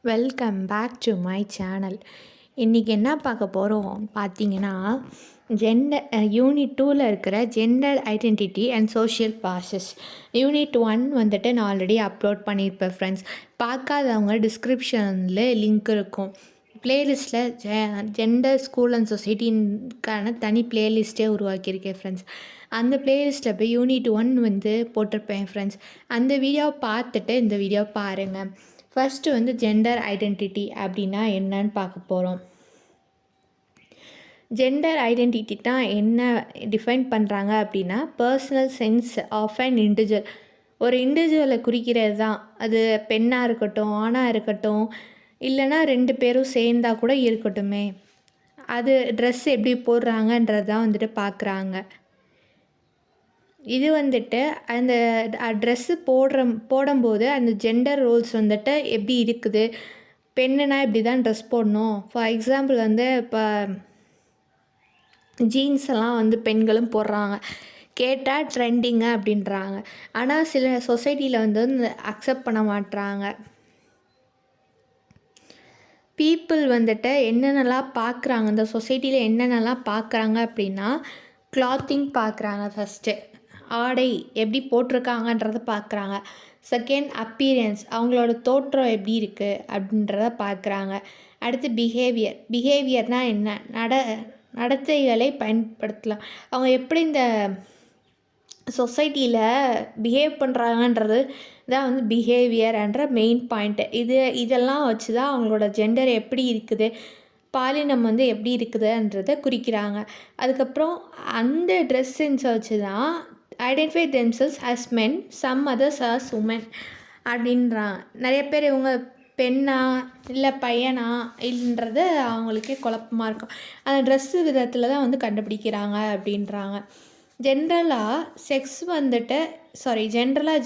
Welcome back to my channel. இன்றைக்கி என்ன பார்க்க போகிறோம் பார்த்தீங்கன்னா, யூனிட் 2ல் இருக்கிற gender identity and social process. Unit 1 வந்துட்டு நான் ஆல்ரெடி அப்லோட் பண்ணியிருப்பேன் ஃப்ரெண்ட்ஸ். பார்க்காதவங்க டிஸ்கிரிப்ஷனில் லிங்க் இருக்கும். ப்ளேலிஸ்ட்டில் ஜெண்டர் ஸ்கூல் அண்ட் சொசைட்டிக்கான தனி ப்ளேலிஸ்ட்டே உருவாக்கியிருக்கேன் ஃப்ரெண்ட்ஸ். அந்த ப்ளேலிஸ்ட்டில் போய் யூனிட் 1 வந்து போட்டிருப்பேன் ஃப்ரெண்ட்ஸ். அந்த வீடியோவை பார்த்துட்டு இந்த வீடியோ பாருங்கள். ஃபஸ்ட்டு வந்து ஜெண்டர் ஐடென்டிட்டி அப்படின்னா என்னன்னு பார்க்க போகிறோம். ஜெண்டர் ஐடென்டிட்டினா என்ன டிஃபைன் பண்ணுறாங்க அப்படின்னா, personal sense of an individual. ஒரு இண்டிவிஜுவலை குறிக்கிறது தான். அது பெண்ணாக இருக்கட்டும், ஆணாக இருக்கட்டும், இல்லைனா 2 பேரும் சேர்ந்தா கூட இருக்கட்டுமே. அது ட்ரெஸ் எப்படி போடுறாங்கன்றது தான் வந்துட்டு பார்க்குறாங்க. இது வந்துட்டு அந்த ட்ரெஸ்ஸு போடும்போது அந்த ஜெண்டர் ரோல்ஸ் வந்துட்டு எப்படி இருக்குது. பெண்ணுனா இப்படி தான் ட்ரெஸ் போடணும். ஃபார் எக்ஸாம்பிள் வந்து இப்போ ஜீன்ஸ் எல்லாம் வந்து பெண்களும் போடுறாங்க. கேட்டால் ட்ரெண்டிங்க அப்படின்றாங்க. ஆனால் சில சொசைட்டியில் வந்து அக்செப்ட் பண்ண மாட்றாங்க. பீப்புள் வந்துட்டு என்னென்னலாம் பார்க்குறாங்க, இந்த சொசைட்டியில் என்னென்னலாம் பார்க்குறாங்க அப்படின்னா, கிளாத்திங் பார்க்குறாங்க ஃபஸ்ட்டு. ஆடை எப்படி போட்டிருக்காங்கன்றத பார்க்குறாங்க. செகண்ட் அப்பீரியன்ஸ், அவங்களோட தோற்றம் எப்படி இருக்குது அப்படின்றத பார்க்குறாங்க. அடுத்து பிஹேவியர்னால் என்ன, நடத்தைகளை பயன்படுத்தலாம். அவங்க எப்படி இந்த சொசைட்டியில் பிஹேவ் பண்ணுறாங்கன்றது தான் வந்து பிஹேவியர்ன்ற மெயின் பாயிண்ட்டு. இதெல்லாம் வச்சு தான் அவங்களோட ஜெண்டர் எப்படி இருக்குது, பாலினம் வந்து எப்படி இருக்குதுன்றதை குறிக்கிறாங்க. அதுக்கப்புறம் அந்த ட்ரெஸ் சென்ஸை வச்சு தான் ஐடென்டிஃபை தெம்செல்ஸ் அஸ் மென், சம் அதர்ஸ் அஸ் உமன் அப்படின்றாங்க. நிறைய பேர் இவங்க பெண்ணா இல்லை பையனா இல்லைன்றது அவங்களுக்கே குழப்பமாக இருக்கும். அந்த ட்ரெஸ்ஸு விதத்தில் தான் வந்து கண்டுபிடிக்கிறாங்க அப்படின்றாங்க. ஜென்ரலாக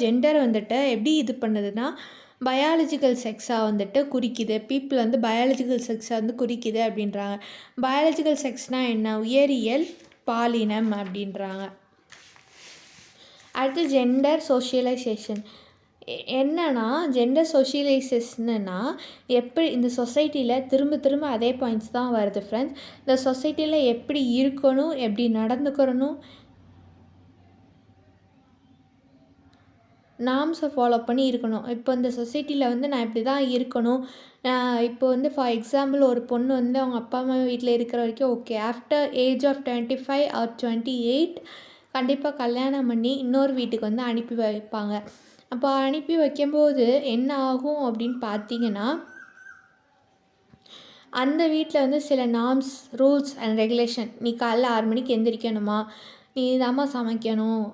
ஜெண்டர் வந்துட்டு எப்படி இது பண்ணுதுன்னா, பயாலஜிக்கல் செக்ஸாக வந்துட்டு குறிக்குது. பீப்புள் வந்து பயாலஜிக்கல் செக்ஸை வந்து குறிக்குது அப்படின்றாங்க. பயாலஜிக்கல் செக்ஸ்னால் என்ன, உயிரியல் பாலினம் அப்படின்றாங்க. அடுத்து ஜெண்டர் சோஷியலைசேஷன். என்னன்னா, ஜெண்டர் சோஷியலைசேஷன்னா எப்படி இந்த சொசைட்டியில் திரும்ப அதே பாயிண்ட்ஸ் தான் வருது ஃப்ரெண்ட்ஸ். இந்த சொசைட்டியில் எப்படி இருக்கணும், எப்படி நடந்துக்கிறணும், நார்ம்ஸை ஃபாலோ பண்ணி இருக்கணும். இப்போ இந்த சொசைட்டியில் வந்து நான் இப்படி தான் இருக்கணும். இப்போ வந்து ஃபார் எக்ஸாம்பிள் ஒரு பொண்ணு வந்து அவங்க அப்பா அம்மா வீட்டில் இருக்கிற வரைக்கும் okay. After age of 25 or 28 கண்டிப்பாக கல்யாணம் பண்ணி இன்னொரு வீட்டுக்கு வந்து அனுப்பி வைப்பாங்க. அப்போ அனுப்பி வைக்கும்போது என்ன ஆகும் அப்படின்னு பார்த்தீங்கன்னா, அந்த வீட்டில் வந்து சில நார்ம்ஸ், ரூல்ஸ் அண்ட் ரெகுலேஷன். நீ காலைல 6 மணிக்கு எந்திரிக்கணுமா, நீ தாம்மா சமைக்கணும்,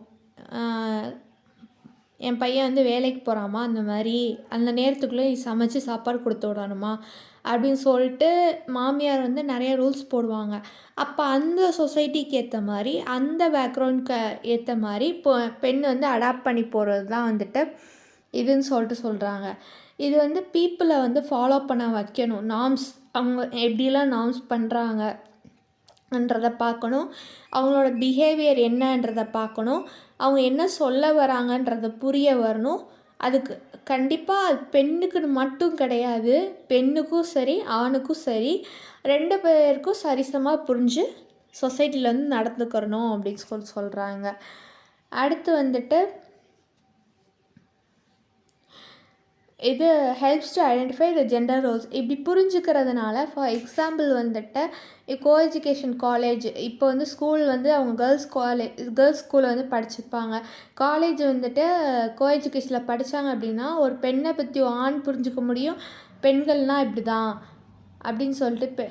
என் பையன் வந்து வேலைக்கு போகிறாமா, அந்த மாதிரி அந்த நேரத்துக்குள்ளே நீ சமைச்சு சாப்பாடு கொடுத்து விடணுமா அப்படின்னு சொல்லிட்டு மாமியார் வந்து நிறைய ரூல்ஸ் போடுவாங்க. அப்போ அந்த சொசைட்டிக்கு ஏற்ற மாதிரி, அந்த பேக்ரவுண்டுக்கு ஏற்ற மாதிரி பெண் வந்து அடாப்ட் பண்ணி போகிறது தான் வந்துட்டு இதுன்னு சொல்கிறாங்க. இது வந்து பீப்புளை வந்து ஃபாலோ பண்ண வைக்கணும். நார்ம்ஸ், அவங்க எப்படிலாம் நார்ம்ஸ் பண்ணுறாங்கன்றதை பார்க்கணும். அவங்களோட பிஹேவியர் என்னன்றதை பார்க்கணும். அவங்க என்ன சொல்ல வராங்கன்றதை புரிய வரணும். அதுக்கு கண்டிப்பாக அது பெண்ணுக்கு மட்டும் கிடையாது, பெண்ணுக்கும் சரி ஆணுக்கும் சரி 2 பேருக்கும் சரிசமாக புரிஞ்சு சொசைட்டியில் வந்து நடந்துக்கிறணும் அப்படின்னு சொல்கிறாங்க. அடுத்து வந்துட்டு இது helps to identify the gender Rolle's. இப்படி புரிஞ்சுக்கிறதுனால ஃபார் எக்ஸாம்பிள் வந்துட்டு கோ எஜுகேஷன் காலேஜ், இப்போ வந்து ஸ்கூல் வந்து அவங்க கேர்ள்ஸ் ஸ்கூலில் வந்து படிச்சுப்பாங்க. காலேஜ் வந்துட்டு கோ எஜுகேஷனில் படித்தாங்க அப்படின்னா ஒரு பெண்ணை பற்றி ஆண் புரிஞ்சுக்க முடியும். பெண்கள்னால் இப்படி தான் அப்படின்னு சொல்லிட்டு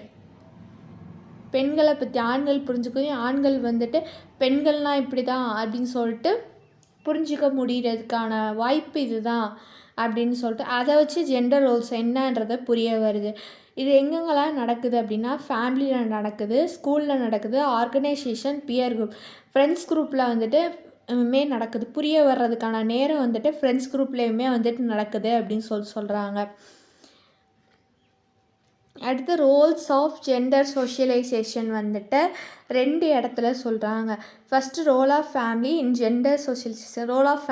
பெண்களை பற்றி ஆண்கள் புரிஞ்சுக்கணும். ஆண்கள் வந்துட்டு பெண்கள்னால் இப்படி தான் அப்படின்னு சொல்லிட்டு புரிஞ்சிக்க முடிகிறதுக்கான வாய்ப்பு இதுதான் அப்படின்னு சொல்லிட்டு அதை வச்சு ஜெண்டர் ரோல்ஸ் என்னன்றதை புரிய வருது. இது எங்கெங்கெல்லாம் நடக்குது அப்படின்னா, ஃபேமிலியில் நடக்குது, ஸ்கூலில் நடக்குது, ஆர்கனைசேஷன், பியர் குரூப், ஃப்ரெண்ட்ஸ் குரூப்பில் வந்துட்டு நடக்குது. புரிய வர்றதுக்கான நேரம் வந்துட்டு ஃப்ரெண்ட்ஸ் குரூப்லேயுமே வந்துட்டு நடக்குது அப்படின்னு சொல்கிறாங்க. அடுத்து ரோல்ஸ் ஆஃப் ஜெண்டர் சோஷியலைசேஷன் வந்துட்டு 2 இடத்துல சொல்கிறாங்க. First role of family in gender socialisation. Role of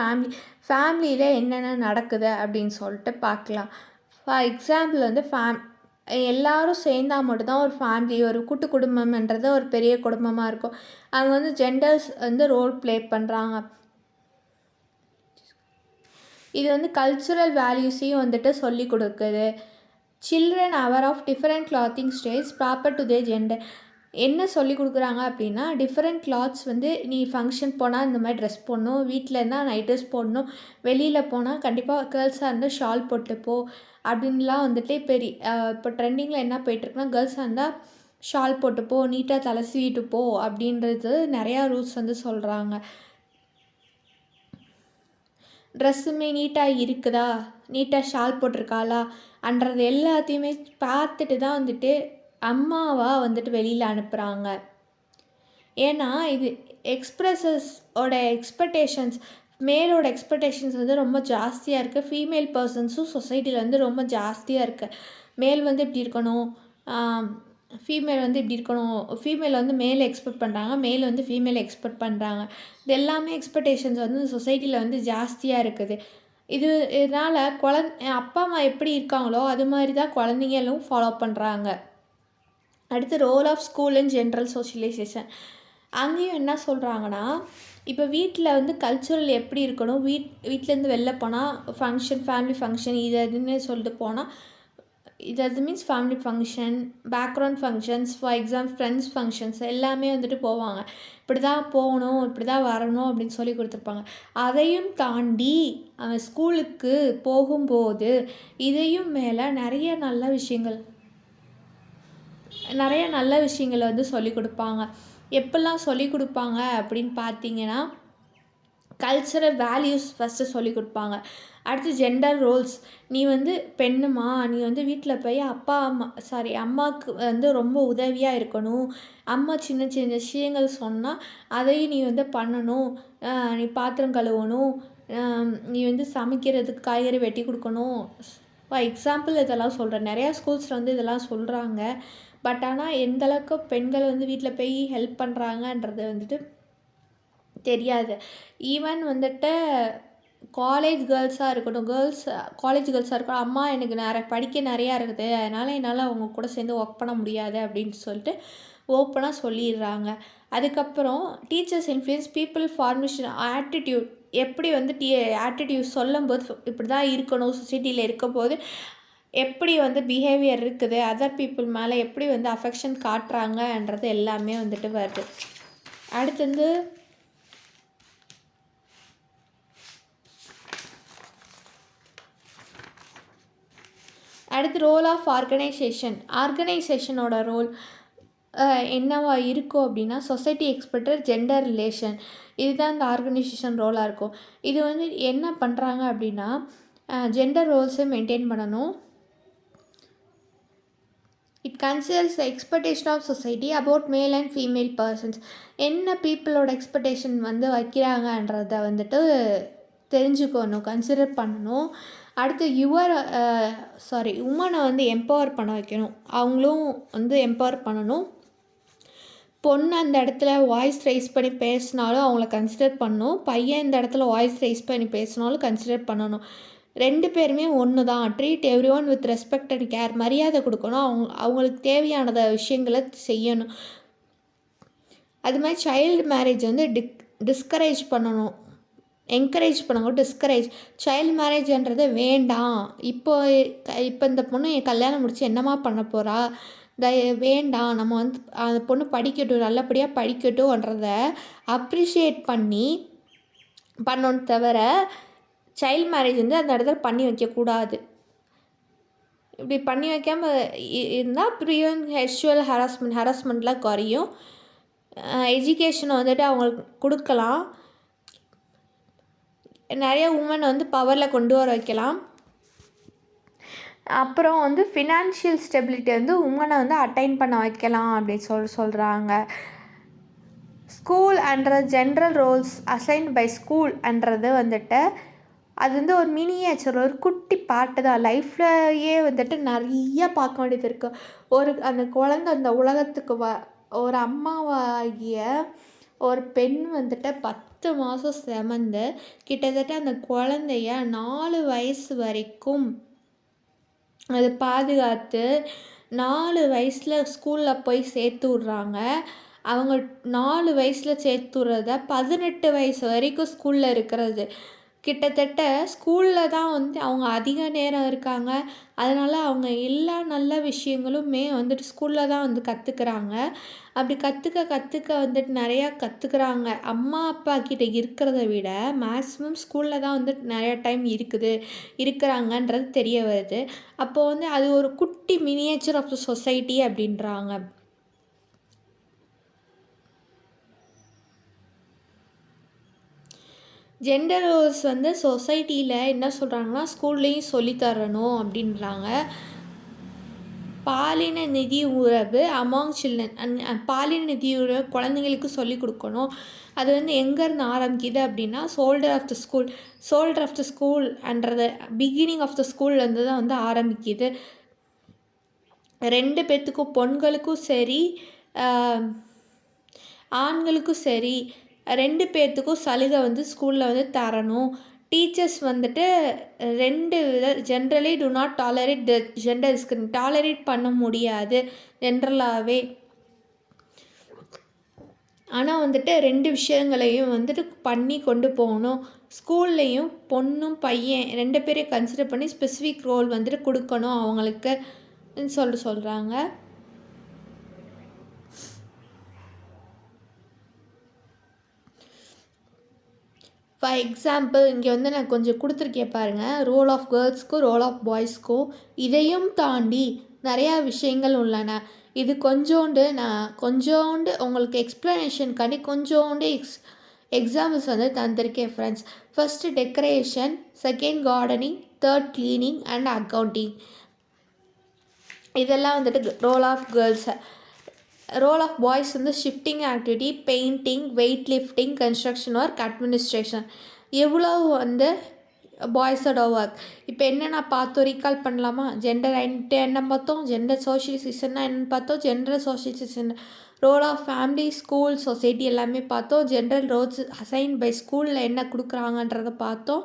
ஃபேமிலியில் என்னென்ன நடக்குது அப்படின்னு சொல்லிட்டு பார்க்கலாம். ஃபார் எக்ஸாம்பிள் வந்து எல்லாரும் சேர்ந்தா மட்டும்தான் ஒரு ஃபேமிலி, ஒரு கூட்டு குடும்பம்ன்றது ஒரு பெரிய குடும்பமாக இருக்கும். அங்கே வந்து ஜெண்டர்ஸ் வந்து ரோல் ப்ளே பண்ணுறாங்க. இது வந்து கல்ச்சுரல் வேல்யூஸையும் வந்துட்டு சொல்லி கொடுக்குது. Children are of different clothing styles proper to their gender. என்ன சொல்லி கொடுக்குறாங்க அப்படின்னா, டிஃப்ரெண்ட் கிளாத்ஸ் வந்து நீ ஃபங்க்ஷன் போனால் இந்த மாதிரி ட்ரெஸ் போடணும், வீட்டில் இருந்தால் நைட் ட்ரெஸ் போடணும், வெளியில் போனால் கண்டிப்பாக கேர்ள்ஸாக இருந்தால் ஷால் போட்டுப்போ அப்படின்லாம் வந்துட்டு இப்போ ட்ரெண்டிங்கில் என்ன போயிட்டுருக்குன்னா, கேர்ள்ஸாக இருந்தால் ஷால் போட்டுப்போ, நீட்டாக தலை சீவிட்டு போ அப்படின்றது நிறையா ரூல்ஸ் வந்து சொல்கிறாங்க. ட்ரெஸ்ஸுமே நீட்டாக இருக்குதா, நீட்டாக ஷால் போட்டிருக்காளா அன்றது எல்லாத்தையுமே பார்த்துட்டு தான் வந்துட்டு அம்மாவாக வந்துட்டு வெளியில் அனுப்புகிறாங்க. ஏன்னா இது எக்ஸ்ப்ரெஸஸோட எக்ஸ்பெக்டேஷன்ஸ், மேலோட எக்ஸ்பெக்டேஷன்ஸ் வந்து ரொம்ப ஜாஸ்தியாக இருக்குது. ஃபீமேல் பர்சன்ஸும் சொசைட்டியில் வந்து ரொம்ப ஜாஸ்தியாக இருக்குது. மேல் வந்து இப்படி இருக்கணும், ஃபீமேல் வந்து இப்படி இருக்கணும், ஃபீமேல் வந்து மேலே எக்ஸ்பெக்ட் பண்ணுறாங்க, மேல் வந்து ஃபீமேல் எக்ஸ்பெக்ட் பண்ணுறாங்க. இது எல்லாமே எக்ஸ்பெக்டேஷன்ஸ் வந்து சொசைட்டியில் வந்து ஜாஸ்தியாக இருக்குது. இதனால் அப்பா அம்மா எப்படி இருக்காங்களோ அது மாதிரி தான் குழந்தைங்களும் ஃபாலோ பண்ணுறாங்க. அடுத்து role of school and general socialisation. அங்கேயும் என்ன சொல்கிறாங்கன்னா, இப்போ வீட்டில் வந்து கல்ச்சுரல் எப்படி இருக்கணும், வீட்டிலேருந்து வெளில போனால் ஃபங்க்ஷன், ஃபேமிலி ஃபங்க்ஷன் இது அதுன்னு சொல்லிட்டு போனால், இது means family function, background functions, for example friends functions எல்லாமே வந்துட்டு போவாங்க. இப்படி தான் போகணும், இப்படி தான் வரணும் அப்படின்னு சொல்லி கொடுத்துருப்பாங்க. அதையும் தாண்டி அவன் ஸ்கூலுக்கு போகும்போது இதையும் மேலே நிறைய நல்ல விஷயங்கள் வந்து சொல்லிக் கொடுப்பாங்க. எப்படிலாம் சொல்லிக் கொடுப்பாங்க அப்படின்னு பார்த்தீங்கன்னா, கல்ச்சரல் வேல்யூஸ் ஃபஸ்ட்டு சொல்லிக் கொடுப்பாங்க. அடுத்து ஜெண்டர் ரோல்ஸ். நீ வந்து பெண்ணுமா, நீ வந்து வீட்டில் போய் அம்மாவுக்கு வந்து ரொம்ப உதவியாக இருக்கணும். அம்மா சின்ன சின்ன விஷயங்கள் சொன்னால் அதையும் நீ வந்து பண்ணணும். நீ பாத்திரம் கழுவணும், நீ வந்து சமைக்கிறதுக்கு காய்கறி வெட்டி கொடுக்கணும். ஃபார் எக்ஸாம்பிள் இதெல்லாம் சொல்கிறேன். நிறையா ஸ்கூல்ஸில் வந்து இதெல்லாம் சொல்கிறாங்க. பட் ஆனால் எந்தளவுக்கு பெண்கள் வந்து வீட்டில் போய் ஹெல்ப் பண்ணுறாங்கன்றது வந்துட்டு தெரியாது. ஈவன் வந்துட்டு காலேஜ் கேர்ள்ஸாக இருக்கட்டும், காலேஜ் கேர்ள்ஸாக இருக்கட்டும், அம்மா எனக்கு படிக்க நிறையா இருக்குது, அதனால் என்னால் அவங்க கூட சேர்ந்து ஒர்க் பண்ண முடியாது அப்படின்னு சொல்லிட்டு ஓப்பனாக சொல்லிடுறாங்க. அதுக்கப்புறம் teachers influence people formation attitude. எப்படி வந்து ஆட்டிடியூட் சொல்லும்போது இப்படி தான் இருக்கணும், சொசைட்டியில் இருக்கும்போது எப்படி வந்து பிஹேவியர் இருக்குது, அதர் பீப்புள் மேலே எப்படி வந்து அஃபெக்ஷன் காட்டுறாங்கன்றது எல்லாமே வந்துட்டு வருது. அடுத்து ரோல் ஆஃப் ஆர்கனைசேஷனோட ரோல் என்னவா இருக்கும் அப்படின்னா, சொசைட்டி எக்ஸ்பெக்டட் ஜெண்டர் ரிலேஷன். இதுதான் இந்த ஆர்கனைசேஷன் ரோலாக இருக்கும். இது வந்து என்ன பண்ணுறாங்க அப்படின்னா, ஜெண்டர் ரோல்ஸை மெயின்டைன் பண்ணணும். It considers the expectation of society about male and female persons. என்ன பீப்புளோட எக்ஸ்பெக்டேஷன் வந்து வைக்கிறாங்கன்றதை வந்துட்டு தெரிஞ்சுக்கணும், கன்சிடர் பண்ணணும். அடுத்து உமனை வந்து எம்பவர் பண்ண வைக்கணும், அவங்களும் வந்து எம்பவர் பண்ணணும். பொண்ணு அந்த இடத்துல வாய்ஸ் ரைஸ் பண்ணி பேசினாலும் அவங்கள கன்சிடர் பண்ணணும், பையன் இந்த இடத்துல வாய்ஸ் ரைஸ் பண்ணி பேசினாலும் கன்சிடர் பண்ணணும். 2 பேருமே ஒன்று தான். Treat every one with respect and care. மரியாதை கொடுக்கணும், அவங்களுக்கு தேவையானத விஷயங்களை செய்யணும். அது மாதிரி சைல்டு மேரேஜ் வந்து டிஸ்கரேஜ் பண்ணணும், என்கரேஜ் பண்ணணும். சைல்டு மேரேஜ்ன்றது வேண்டாம், இப்போ இந்த பொண்ணு என் கல்யாணம் முடிச்சு என்னம்மா பண்ண போகிறா, வேண்டாம், நம்ம வந்து அந்த பொண்ணு படிக்கட்டும், நல்லபடியாக படிக்கட்டும்ன்றத அப்ரிஷியேட் பண்ணணும். தவிர சைல்டு மேரேஜ் வந்து அந்த இடத்துல பண்ணி வைக்கக்கூடாது. இப்படி பண்ணி வைக்காமல் இருந்தால் செக்ஷுவல் ஹராஸ்மெண்ட்லாம் குறையும். எஜுகேஷனை வந்துட்டு அவங்களுக்கு கொடுக்கலாம். நிறைய உமன் வந்து பவரில் கொண்டு வர வைக்கலாம். அப்புறம் வந்து ஃபினான்ஷியல் ஸ்டெபிலிட்டி வந்து உமனை வந்து அட்டைன் பண்ண வைக்கலாம் அப்படின்னு சொல்கிறாங்க. School and general roles assigned by ஸ்கூல்ன்றது வந்துட்டு அது வந்து ஒரு மினியேச்சர், ஒரு குட்டி பாட்டு தான். லைஃப்லையே வந்துட்டு நிறைய பார்க்க வேண்டியது இருக்குது. அந்த குழந்தை அந்த உலகத்துக்கு ஒரு அம்மாவாகிய ஒரு பெண் வந்துட்டு 10 மாதம் சுமந்து கிட்டத்தட்ட அந்த குழந்தைய 4 வயசு வரைக்கும் அதை பாதுகாத்து 4 வயசில் ஸ்கூலில் போய் சேர்த்து விட்றாங்க. அவங்க 4 வயசில் சேர்த்து விட்றத 18 வயசு வரைக்கும் ஸ்கூலில் இருக்கிறது. கிட்டத்தட்ட ஸ்கூலில் தான் வந்து அவங்க அதிக நேரம் இருக்காங்க. அதனால் அவங்க எல்லா நல்ல விஷயங்களுமே வந்துட்டு ஸ்கூலில் தான் வந்து கற்றுக்குறாங்க. அப்படி கற்றுக்க வந்துட்டு நிறையா கற்றுக்குறாங்க. அம்மா அப்பா கிட்ட இருக்கிறத விட மேக்ஸிமம் ஸ்கூலில் தான் வந்துட்டு நிறையா டைம் இருக்கிறாங்கன்றது தெரிய வருது. அப்போ வந்து அது ஒரு குட்டி மினியேச்சர் ஆஃப் த சொசைட்டி அப்படின்றாங்க. ஜெண்டர் ரோல்ஸ் வந்து சொசைட்டியில் என்ன சொல்கிறாங்கன்னா ஸ்கூல்லேயும் சொல்லித்தரணும் அப்படின்றாங்க. பாலின நிதி உறவு அமாங் சில்ட்ரன் பாலின நிதி உறவு குழந்தைங்களுக்கு சொல்லிக் கொடுக்கணும். அது வந்து எங்கேருந்து ஆரம்பிக்குது அப்படின்னா சோல்டர் ஆஃப் த ஸ்கூல் அன்றது பிகினிங் ஆஃப் த ஸ்கூல்லேருந்து தான் வந்து ஆரம்பிக்குது. 2 பேர்த்துக்கும் பெண்களுக்கும் சரி ஆண்களுக்கும் சரி 2 பேர்த்துக்கும் சலுகை வந்து ஸ்கூலில் வந்து தரணும். டீச்சர்ஸ் வந்துட்டு 2 generally to not tolerate the gender tolerate பண்ண முடியாது ஜென்ரலாகவே. ஆனால் வந்துட்டு 2 விஷயங்களையும் வந்துட்டு பண்ணி கொண்டு போகணும். ஸ்கூல்லையும் பொண்ணும் பையன் 2 பேரையும் கன்சிடர் பண்ணி ஸ்பெசிஃபிக் ரோல் வந்துட்டு கொடுக்கணும் அவங்களுக்கு சொல்கிறாங்க. ஃபார் எக்ஸாம்பிள் இங்கே வந்து நான் கொஞ்சம் கொடுத்துருக்கேன் பாருங்கள். ரோல் ஆஃப் கேர்ள்ஸ்க்கும் ரோல் ஆஃப் பாய்ஸ்க்கும் இதையும் தாண்டி நிறையா விஷயங்கள் உள்ளன. இது கொஞ்சோண்டு உங்களுக்கு எக்ஸ்ப்ளனேஷனுக்காண்டி கொஞ்சோண்டு எக்ஸாம்பிள்ஸ் வந்து தந்திருக்கேன் friends. First decoration, second gardening, third cleaning and accounting. இதெல்லாம் வந்துட்டு ரோல் ஆஃப் கேர்ள்ஸை. ரோல் ஆஃப் பாய்ஸ் வந்து shifting activity, painting, weight lifting, construction work, administration. எவ்வளோ வந்து பாய்ஸோட ஒர்க். இப்போ என்னென்ன பார்த்தோம் ரீகால் பண்ணலாமா? ஜெண்டர் ஐடென்டிட்டி என்ன பார்த்தோம், ஜெண்டர் சோஷியலைசேஷன்னா என்னென்னு பார்த்தோம், gender socialisation role of family, school, society எல்லாமே பார்த்தோம். ஜென்ரல் ரோல்ஸ் அசைன் பை ஸ்கூலில் என்ன கொடுக்குறாங்கன்றதை பார்த்தோம்.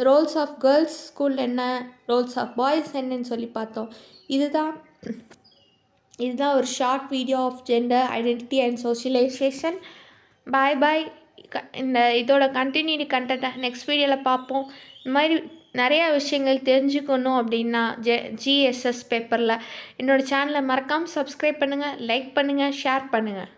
ரோல்ஸ் ஆஃப் கேர்ள்ஸ் ஸ்கூலில் என்ன, ரோல்ஸ் ஆஃப் பாய்ஸ் என்னன்னு சொல்லி பார்த்தோம். இதுதான் ஒரு short video of gender identity and socialisation. Bye. இதோட கண்டினியூட்டி கண்டென்ட்டை நெக்ஸ்ட் வீடியோவில் பார்ப்போம். இந்த மாதிரி நிறையா விஷயங்கள் தெரிஞ்சுக்கணும் அப்படின்னா ஜிஎஸ்எஸ் பேப்பரில் என்னோடய சேனலை மறக்காமல் சப்ஸ்கிரைப் பண்ணுங்கள், லைக் பண்ணுங்கள், ஷேர் பண்ணுங்கள்.